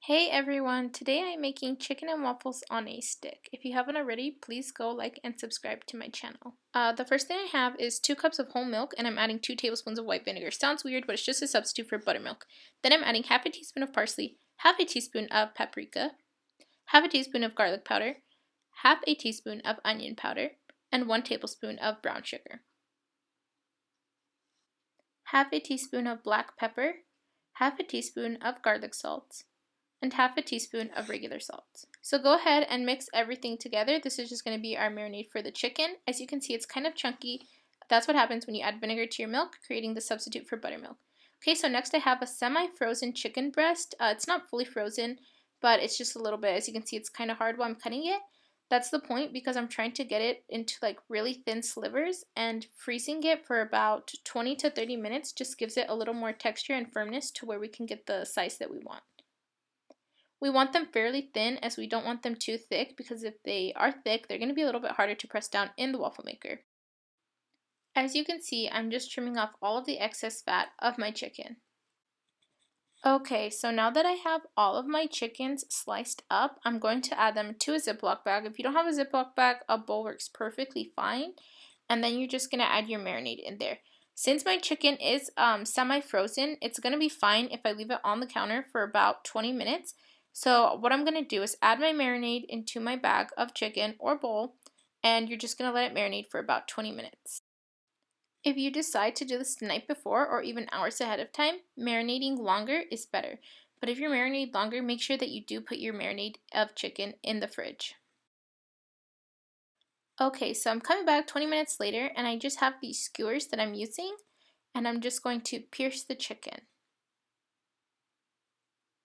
Hey everyone, today I'm making chicken and waffles on a stick. If you haven't already, please go like and subscribe to my channel. The first thing I have is 2 cups of whole milk and I'm adding 2 tablespoons of white vinegar. Sounds weird, but it's just a substitute for buttermilk. Then I'm adding half a teaspoon of parsley, half a teaspoon of paprika, half a teaspoon of garlic powder, half a teaspoon of onion powder, and 1 tablespoon of brown sugar. Half a teaspoon of black pepper, half a teaspoon of garlic salt, and half a teaspoon of regular salt. So go ahead and mix everything together. This is just going to be our marinade for the chicken. As you can see, it's kind of chunky. That's what happens when you add vinegar to your milk, creating the substitute for buttermilk. Okay, so next I have a semi-frozen chicken breast. It's not fully frozen, but it's just a little bit. As you can see, it's kind of hard while I'm cutting it. That's the point because I'm trying to get it into like really thin slivers, and freezing it for about 20 to 30 minutes just gives it a little more texture and firmness to where we can get the size that we want. We want them fairly thin as we don't want them too thick, because if they are thick, they're going to be a little bit harder to press down in the waffle maker. As you can see, I'm just trimming off all of the excess fat of my chicken. Okay, so now that I have all of my chickens sliced up, I'm going to add them to a Ziploc bag. If you don't have a Ziploc bag, a bowl works perfectly fine. And then you're just going to add your marinade in there. Since my chicken is semi-frozen, it's going to be fine if I leave it on the counter for about 20 minutes. So what I'm going to do is add my marinade into my bag of chicken or bowl, and you're just going to let it marinate for about 20 minutes. If you decide to do this the night before or even hours ahead of time, marinating longer is better. But if you marinate longer, make sure that you do put your marinade of chicken in the fridge. Okay, so I'm coming back 20 minutes later and I just have these skewers that I'm using, and I'm just going to pierce the chicken.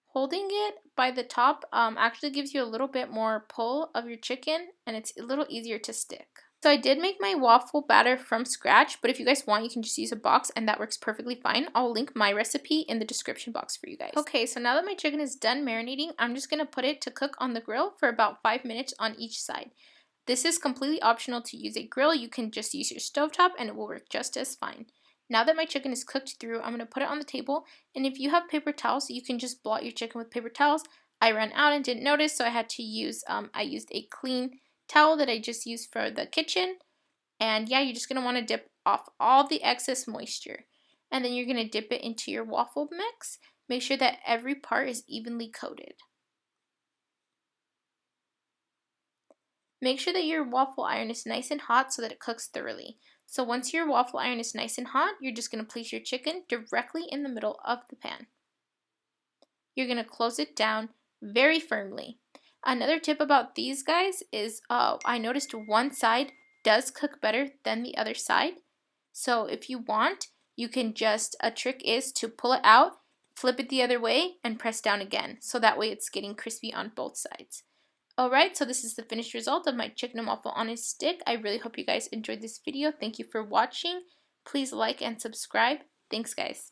Holding it by the top actually gives you a little bit more pull of your chicken, and it's a little easier to stick. So I did make my waffle batter from scratch, but if you guys want, you can just use a box and that works perfectly fine. I'll link my recipe in the description box for you guys. Okay, so now that my chicken is done marinating, I'm just going to put it to cook on the grill for about 5 minutes on each side. This is completely optional to use a grill. You can just use your stovetop and it will work just as fine. Now that my chicken is cooked through, I'm going to put it on the table, and if you have paper towels, you can just blot your chicken with paper towels. I ran out and didn't notice, so I had to use, I used a clean towel that I just used for the kitchen. And yeah, you're just going to want to dip off all the excess moisture. And then you're going to dip it into your waffle mix. Make sure that every part is evenly coated. Make sure that your waffle iron is nice and hot so that it cooks thoroughly. So once your waffle iron is nice and hot, you're just going to place your chicken directly in the middle of the pan. You're going to close it down very firmly. Another tip about these guys is I noticed one side does cook better than the other side. So if you want, you can just, a trick is to pull it out, flip it the other way, and press down again. So that way it's getting crispy on both sides. Alright, so this is the finished result of my chicken and waffle on a stick. I really hope you guys enjoyed this video. Thank you for watching. Please like and subscribe. Thanks, guys.